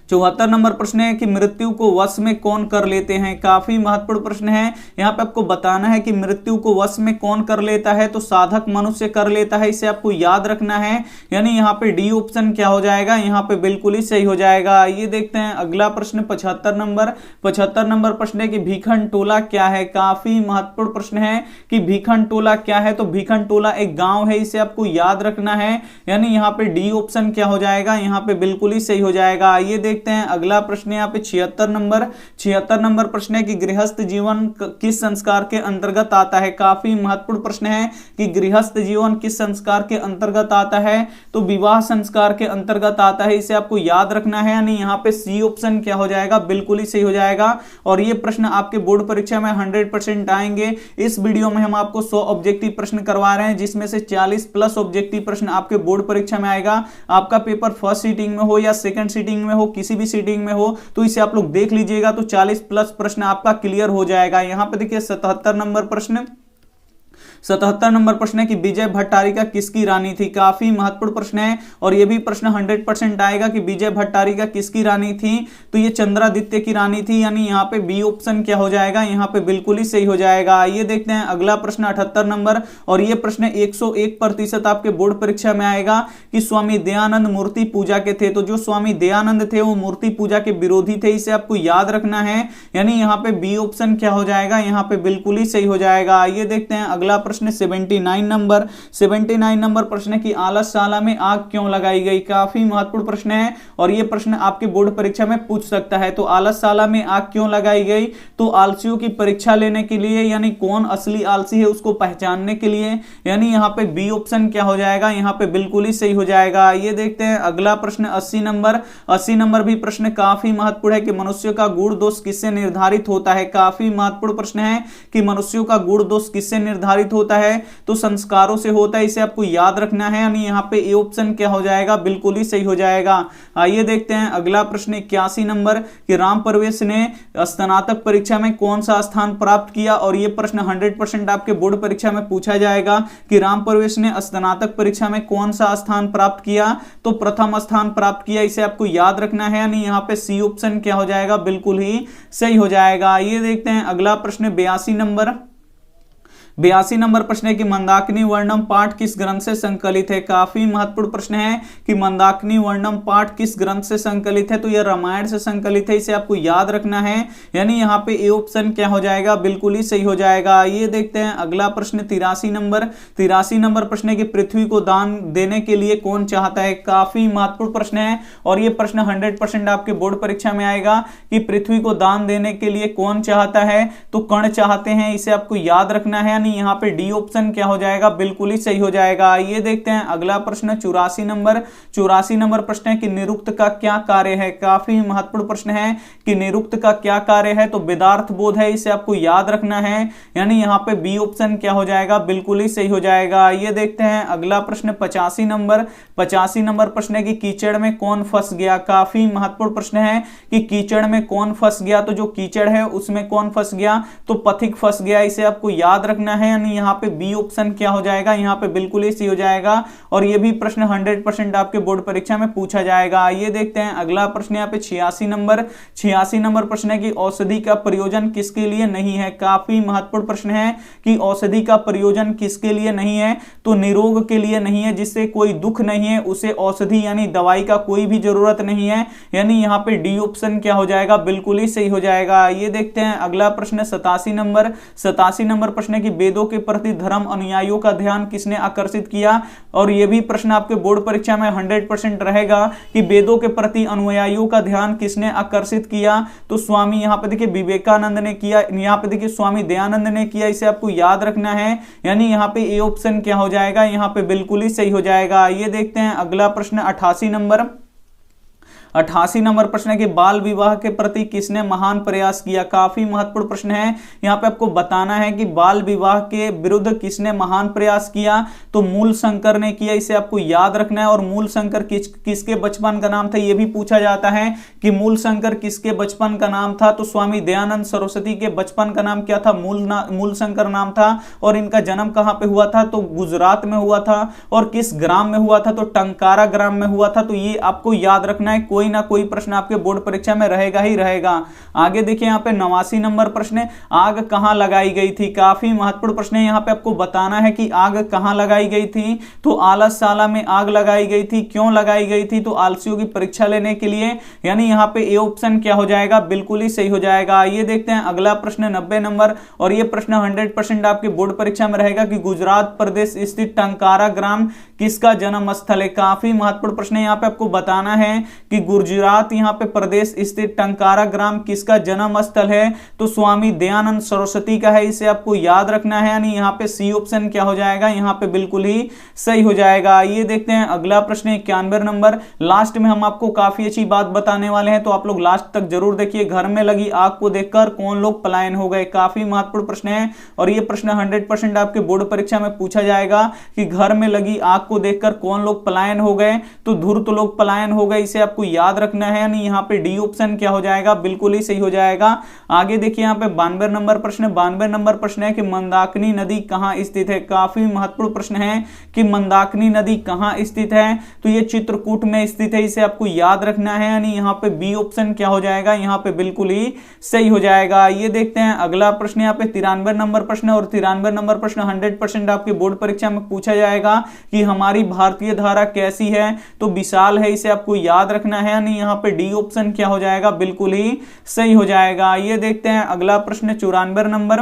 74 नंबर प्रश्न है कि मृत्यु को वश में कौन कर लेते हैं। काफी महत्वपूर्ण प्रश्न है, यहाँ पे आपको बताना है कि मृत्यु को वश में कौन कर लेता है, तो साधक मनुष्य कर लेता है, इसे आपको याद रखना है। यानी यहाँ पे डी ऑप्शन क्या हो जाएगा, यहाँ पे बिल्कुल ही सही हो जाएगा। ये देखते हैं अगला प्रश्न 75 नंबर। 75 नंबर प्रश्न है कि भीखन टोला क्या है। काफी महत्वपूर्ण प्रश्न है कि भीखन टोला क्या है, तो भीखन टोला एक गांव है, इसे आपको याद रखना है। यानी यहाँ पे डी ऑप्शन क्या हो जाएगा, यहाँ पे बिल्कुल ही सही हो जाएगा। ये देखते हैं अगला प्रश्न यहाँ पे 76 नंबर। 76 नंबर प्रश्न है कि गृहस्थ जीवन किस संस्कार के अंतर्गत आता है। काफी महत्वपूर्ण प्रश्न है कि गृहस्थ जीवन किस संस्कार के अंतर्गत आता है, तो विवाह संस्कार के अंतर्गत आता है, इसे आपको याद रखना है। यानी यहाँ पे सी ऑप्शन क्या हो जाएगा, बिल्कुल ही सही हो जाएगा और ये प्रश्न आपके बोर्ड परीक्षा में 100% आएंगे। इस वीडियो में हम आपको 100 ऑब्जेक्टिव प्रश्न करवा रहे हैं, जिसमें से 40+ ऑब्जेक्टिव प्रश्न आपके बोर्ड परीक्षा में आएगा। आपका पेपर फर्स्ट सीटिंग में हो या सेकंड सीटिंग में हो, किसी भी सीटिंग में हो, तो इसे आप लोग देख लीजिएगा, तो 40+ प्रश्न आपका क्लियर हो जाएगा। यहां पे देखिए 77 नंबर प्रश्न। 77 नंबर प्रश्न है कि विजय भट्टारिका किसकी रानी थी। काफी महत्वपूर्ण प्रश्न है और यह भी प्रश्न 100% आएगा कि विजय भट्टारिका किसकी रानी थी, तो ये चंद्रादित्य की रानी थी। यानी यहाँ पे बी ऑप्शन क्या हो जाएगा, यहाँ पे बिल्कुल ही सही हो जाएगा। ये देखते हैं अगला प्रश्न 78 नंबर, और ये प्रश्न 101% आपके बोर्ड परीक्षा में आएगा कि स्वामी दयानंद मूर्ति पूजा के थे। तो जो स्वामी दयानंद थे वो मूर्ति पूजा के विरोधी थे, इसे आपको याद रखना है। यानी यहाँ पे बी ऑप्शन क्या हो जाएगा, यहाँ पे बिल्कुल ही सही हो जाएगा। ये देखते हैं अगला प्रश्न 79 नंबर। 79 नंबर प्रश्न है कि आलसशाला में आग क्यों लगाई गई। काफी महत्वपूर्ण प्रश्न है और यह प्रश्न आपके बोर्ड परीक्षा में पूछ सकता है। तो आलसशाला में आग क्यों लगाई गई, तो आलसियों की परीक्षा लेने के लिए, यानी कौन असली आलसी है उसको पहचानने के लिए। यानी यहाँ पे बी ऑप्शन क्या हो जाएगा, यहाँ पे बिल्कुल ही सही हो जाएगा। ये देखते हैं अगला प्रश्न 80 नंबर। 80 नंबर भी प्रश्न काफी महत्वपूर्ण है कि मनुष्य का गुण दोष किससे निर्धारित होता है। काफी महत्वपूर्ण प्रश्न है कि मनुष्यों का गुण दोष किससे निर्धारित होता है, तो संस्कारों से होता है, इसे आपको याद रखना है। यानी यहाँ पे ए ऑप्शन क्या हो जाएगा, बिल्कुल ही सही हो जाएगा। आइए देखते हैं अगला प्रश्न 81 नंबर कि राम प्रवेश ने स्नातक परीक्षा में कौन सा स्थान प्राप्त किया, और यह प्रश्न 100% आपके बोर्ड परीक्षा में पूछा जाएगा कि राम प्रवेश ने स्नातक परीक्षा में कौन सा स्थान प्राप्त किया, तो प्रथम स्थान प्राप्त किया, इसे आपको याद रखना है। यानी यहाँ पे सी ऑप्शन क्या हो जाएगा, बिल्कुल ही सही हो जाएगा। ये देखते हैं अगला प्रश्न 82 नंबर। 82 नंबर प्रश्न है कि मंदाकिनी वर्णम पाठ किस ग्रंथ से संकलित है। काफी महत्वपूर्ण प्रश्न है कि मंदाकिनी वर्णम पाठ किस ग्रंथ से संकलित है, तो यह रामायण से संकलित है, इसे आपको याद रखना है। यानी यहाँ पे ए ऑप्शन क्या हो जाएगा, बिल्कुल ही सही हो जाएगा। ये देखते हैं अगला प्रश्न 83 नंबर। 83 नंबर प्रश्न है कि पृथ्वी को दान देने के लिए कौन चाहता है। काफी महत्वपूर्ण प्रश्न है और यह प्रश्न 100% आपके बोर्ड परीक्षा में आएगा कि पृथ्वी को दान देने के लिए कौन चाहता है, तो कर्ण चाहते हैं, इसे आपको याद रखना है। यहाँ पे डी ऑप्शन क्या हो जाएगा, बिल्कुल ही सही हो जाएगा। ये देखते हैं अगला प्रश्न 84 नंबर। 84 नंबर प्रश्न है कि निरुक्त का क्या कार्य है। काफी महत्वपूर्ण प्रश्न है कि निरुक्त का क्या कार्य है, तो वेदार्थ बोध है, इसे आपको याद रखना है। यानी यहाँ पे बी ऑप्शन क्या हो जाएगा, बिल्कुल ही सही हो जाएगा। ये देखते हैं अगला प्रश्न 85 नंबर। 85 नंबर प्रश्न है कि कीचड़ में कौन फंस गया। काफी महत्वपूर्ण प्रश्न है कि कीचड़ में कौन फंस गया, तो जो कीचड़ है उसमें कौन फंस गया, तो पथिक फंस गया, इसे आपको याद रखना है, यानी यहाँ पे बी ऑप्शन क्या हो जाएगा, यहाँ पे बिल्कुल ही सही हो जाएगा। और ये भी प्रश्न 100% आपके बोर्ड परीक्षा में पूछा जाएगा। आइए देखते हैं अगला प्रश्न यहाँ पे 86 नंबर प्रश्न है कि औषधि का प्रयोजन किसके लिए नहीं है। काफी महत्वपूर्ण प्रश्न है कि औषधि का प्रयोजन किसके लिए नहीं है, तो निरोग के लिए नहीं है, जिससे कोई दुख नहीं है उसे औषधि यानी दवाई का कोई भी जरूरत नहीं है, यानी यहाँ पे डी ऑप्शन क्या हो जाएगा, बिल्कुल ही सही हो जाएगा। ये देखते हैं अगला प्रश्न 87 नंबर प्रश्न है कि वेदों के प्रति धर्म अनुयायियों का ध्यान किसने आकर्षित किया। और यह भी प्रश्न आपके बोर्ड परीक्षा में 100% रहेगा कि वेदों के प्रति अनुयायियों का ध्यान किसने आकर्षित किया, तो स्वामी यहाँ पे देखिए विवेकानंद ने किया, यहाँ पे देखिए स्वामी दयानंद ने किया, इसे आपको याद रखना है, यानी यहाँ पे ए ऑप्शन क्या हो जाएगा, यहाँ पे बिल्कुल ही सही हो जाएगा। ये देखते हैं अगला प्रश्न 88 नंबर प्रश्न है कि बाल विवाह के प्रति किसने महान प्रयास किया। काफी महत्वपूर्ण प्रश्न है, यहाँ पे आपको बताना है कि बाल विवाह के विरुद्ध किसने महान प्रयास किया, तो मूल शंकर ने किया, इसे आपको याद रखना है। और मूल शंकर किसके बचपन का नाम था, यह भी पूछा जाता है कि मूल शंकर किसके बचपन का नाम था, तो स्वामी दयानंद सरस्वती के बचपन का नाम क्या था, मूल शंकर नाम था। और इनका जन्म कहां पे हुआ था, तो गुजरात में हुआ था। और किस ग्राम में हुआ था, तो टंकारा ग्राम में हुआ था। तो ये आपको याद रखना है, कोई ना कोई प्रश्न आपके बोर्ड परीक्षा में रहेगा ही रहेगा। आगे देखिए यहाँ पे 89 नंबर प्रश्न है, आग कहां लगाई गई थी। काफी महत्वपूर्ण प्रश्न है, यहाँ पे आपको बताना है कि आग कहां लगाई गई थी, तो आलसशाला में आग लगाई गई थी। क्यों लगाई गई थी, तो आलसियों की परीक्षा लेने के लिए, यानी यहाँ पे ए ऑप्शन क्या हो जाएगा, बिल्कुल ही सही हो जाएगा। ये देखते हैं अगला प्रश्न 90 नंबर, और ये प्रश्न 100% आपके बोर्ड परीक्षा में रहेगा कि गुजरात प्रदेश स्थित टंकारा ग्राम किसका जन्म स्थल है। काफी महत्वपूर्ण प्रश्न है, यहाँ पे आपको बताना है कि गुजरात यहाँ पे प्रदेश स्थित टंकारा ग्राम किसका जन्म स्थल है, तो स्वामी दयानंद सरस्वती का है, इसे आपको याद रखना है, यानी यहाँ पे सी ऑप्शन क्या हो जाएगा, यहाँ पे बिल्कुल ही सही हो जाएगा। ये देखते हैं अगला प्रश्न 91 नंबर, लास्ट में हम आपको काफी अच्छी बात बताने वाले हैं, तो आप लोग लास्ट तक जरूर देखिए। घर में लगी आग को देखकर कौन लोग पलायन हो गए। काफी महत्वपूर्ण प्रश्न है, और ये प्रश्न 100% आपके बोर्ड परीक्षा में पूछा जाएगा कि घर में लगी आग को देखकर कौन लोग पलायन हो गए, तो धूर्त लोग पलायन हो गए, इसे आपको याद रखना है, यानी यहाँ पे डी ऑप्शन क्या हो जाएगा, बिल्कुल ही सही हो जाएगा। आगे देखिए यहाँ पे 92 नंबर प्रश्न है कि मंदाकिनी नदी कहाँ स्थित है। काफी महत्वपूर्ण प्रश्न है कि मंदाकिनी नदी कहाँ स्थित है, तो ये चित्रकूट में स्थित है, इसे आपको याद रखना है, यानी यहाँ पे बी ऑप्शन क्या हो जाएगा, यहाँ पे बिल्कुल ही सही हो जाएगा। ये देखते हैं अगला प्रश्न यहाँ पे 93 नंबर प्रश्न, और 93 नंबर प्रश्न 100% आपके बोर्ड परीक्षा में पूछा जाएगा कि हमारी भारतीय धारा कैसी है, तो विशाल है, इसे आपको याद रखना है, यानी यहाँ पे डी ऑप्शन क्या हो जाएगा, बिल्कुल ही सही हो जाएगा। ये देखते हैं अगला प्रश्न 94 नंबर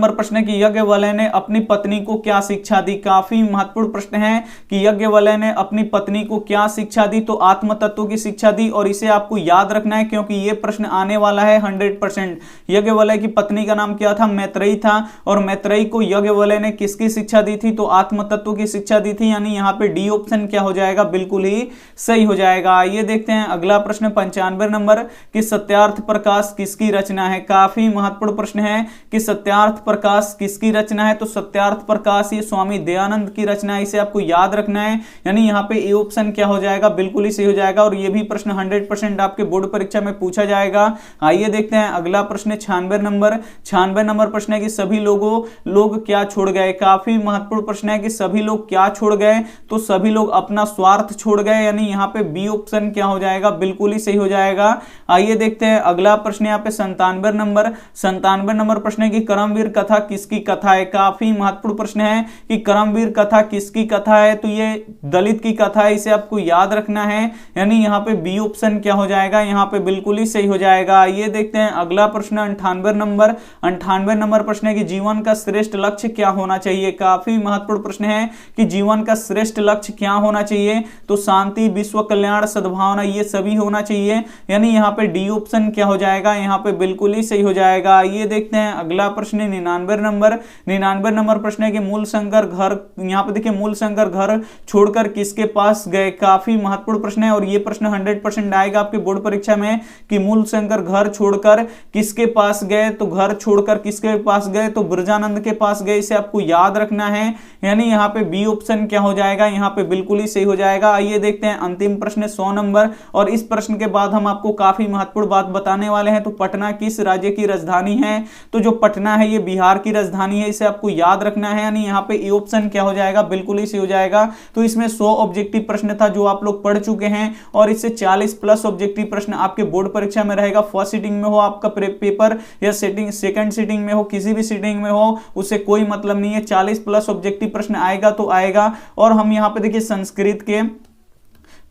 प्रश्न है कि यज्ञवल्क्य ने अपनी पत्नी को क्या शिक्षा दी। काफी महत्वपूर्ण प्रश्न है कि यज्ञवल्क्य ने अपनी पत्नी को क्या शिक्षा दी, तो आत्म तत्व की शिक्षा दी, और इसे आपको याद रखना है क्योंकि यह प्रश्न आने वाला है 100%। यज्ञवल्क्य की पत्नी का नाम क्या था, मैत्रेयी था, और मैत्रेयी को यज्ञवल्क्य ने किसकी शिक्षा दी थी, तो आत्म तत्व की शिक्षा दी थी, यानी यहाँ पे डी ऑप्शन क्या हो जाएगा, बिल्कुल ही सही हो जाएगा। ये देखते हैं अगला प्रश्न 95 नंबर कि सत्यार्थ प्रकाश किसकी रचना है। काफी महत्वपूर्ण प्रश्न है कि सत्यार्थ प्रकाश किसकी रचना है, तो सत्यार्थ प्रकाश ये स्वामी दयानंद की रचना है, इसे आपको याद रखना है, यानी यहाँ पे ए ऑप्शन क्या हो जाएगा, बिल्कुल ही सही हो जाएगा। और ये भी प्रश्न 100% आपके बोर्ड परीक्षा में पूछा जाएगा। आइए देखते हैं अगला प्रश्न 96 नंबर प्रश्न है कि सभी लोग क्या छोड़ गए। काफी महत्वपूर्ण प्रश्न है कि सभी लोग क्या छोड़ गए, तो सभी लोग अपना स्वार्थ छोड़ गए, यानी यहाँ पे बी ऑप्शन क्या हो जाएगा, बिल्कुल ही सही हो जाएगा। आइए देखते हैं अगला प्रश्न यहाँ पे 97 नंबर प्रश्न है कि कर्मवीर कथा किसकी कथा है। काफी महत्वपूर्ण प्रश्न है कि कर्मवीर कथा किसकी कथा है, तो ये दलित की कथा है, इसे आपको याद रखना है, यानी यहाँ पे बी ऑप्शन क्या हो जाएगा, यहाँ पे बिल्कुल ही सही हो जाएगा। ये देखते हैं अगला प्रश्न 98 नंबर प्रश्न है कि जीवन का श्रेष्ठ लक्ष्य क्या होना चाहिए। काफी महत्वपूर्ण प्रश्न है कि जीवन का श्रेष्ठ लक्ष्य क्या होना चाहिए, तो शांति, विश्व कल्याण, सद्भावना, ये सभी होना चाहिए, यानी यहाँ पे डी ऑप्शन क्या हो जाएगा, यहाँ पे बिल्कुल ही सही हो जाएगा। ये देखते हैं अगला प्रश्न 99 नंबर प्रश्न है कि मूलशंकर घर, यहाँ पे देखिए मूलशंकर घर छोड़कर किसके पास गए। काफी महत्वपूर्ण प्रश्न है, और ये प्रश्न 100% आएगा आपके बोर्ड परीक्षा में कि मूलशंकर घर छोड़कर किसके पास गए, तो घर छोड़कर किसके पास गए, तो ब्रजानंद के पास गए, इसे आपको याद रखना है, यानी यहाँ पे बी ऑप्शन क्या हो जाएगा, यहाँ पे बिल्कुल ही सही हो जाएगा। आइए देखते हैं अंतिम प्रश्न 100 नंबर, और इस प्रश्न के बाद हम आपको काफी महत्वपूर्ण बात बताने वाले हैं। तो पटना किस राज्य की राजधानी है, तो जो पटना पटना है, ये बिहार की राजधानी है, इसे आपको याद रखना है। यानी यहाँ पे ए ऑप्शन क्या हो जाएगा, बिल्कुल ही सही हो जाएगा। तो इसमें 100 ऑब्जेक्टिव प्रश्न था जो आप लोग पढ़ चुके हैं और इससे 40 प्लस ऑब्जेक्टिव प्रश्न आपके बोर्ड परीक्षा में रहेगा। फर्स्ट सीटिंग में हो आपका पेपर या सेकंड सीटिंग में हो, किसी भी सीटिंग में हो, उससे कोई मतलब नहीं है। 40 प्लस ऑब्जेक्टिव प्रश्न आएगा तो आएगा। और हम यहाँ पे देखिए संस्कृत के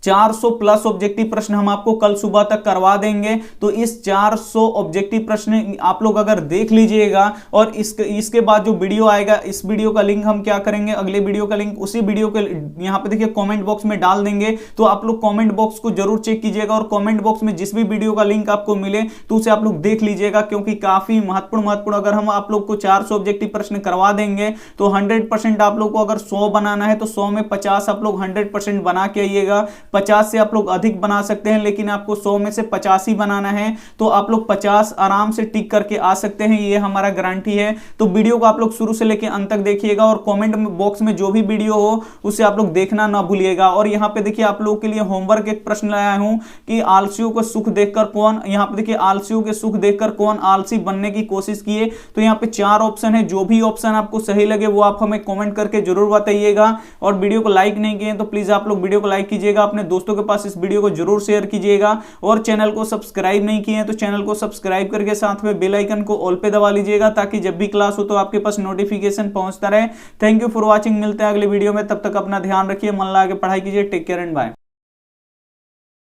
400 प्लस ऑब्जेक्टिव प्रश्न हम आपको कल सुबह तक करवा देंगे। तो इस 400 ऑब्जेक्टिव प्रश्न आप लोग अगर देख लीजिएगा और इसके बाद जो वीडियो आएगा, इस वीडियो का लिंक हम क्या करेंगे, अगले वीडियो का लिंक उसी वीडियो के यहाँ पे देखिए कमेंट बॉक्स में डाल देंगे। तो आप लोग कमेंट बॉक्स को जरूर चेक कीजिएगा और कमेंट बॉक्स में जिस भी वीडियो का लिंक आपको मिले तो उसे आप लोग देख लीजिएगा, क्योंकि काफी महत्वपूर्ण अगर हम आप लोग को 400 ऑब्जेक्टिव प्रश्न करवा देंगे तो 100% आप लोग को अगर 100 बनाना है तो 100 में 50 आप लोग 100% बना के आइएगा। 50 से आप लोग अधिक बना सकते हैं, लेकिन आपको 100 में से 50 ही बनाना है। तो आप लोग 50 आराम से टिक करके आ सकते हैं, ये हमारा गारंटी है। तो वीडियो को आप लोग शुरू से लेकर अंत तक देखिएगा और कमेंट बॉक्स में जो भी वीडियो हो उसे आप लोग देखना ना भूलिएगा। और यहाँ पे देखिए आप लोगों के लिए होमवर्क एक प्रश्न लाया हूं कि आलसियों को सुख देखकर कौन, यहाँ पे देखिए आलसियों के सुख देखकर कौन आलसी बनने की कोशिश किए। तो यहाँ पे 4 ऑप्शन है, जो भी ऑप्शन आपको सही लगे वो आप हमें कमेंट करके जरूर बताइएगा। और वीडियो को लाइक नहीं किए तो प्लीज आप लोग वीडियो को लाइक कीजिएगा, अपने दोस्तों के पास इस वीडियो को जरूर शेयर कीजिएगा। और चैनल को सब्सक्राइब नहीं किए हैं तो चैनल को सब्सक्राइब करके साथ में बेल आइकन को ऑल पे दबा लीजिएगा, ताकि जब भी क्लास हो तो आपके पास नोटिफिकेशन पहुंचता रहे। थैंक यू फॉर वॉचिंग, मिलते हैं अगले वीडियो में, तब तक अपना ध्यान रखिए, मन लगा के पढ़ाई कीजिए। Take care and bye.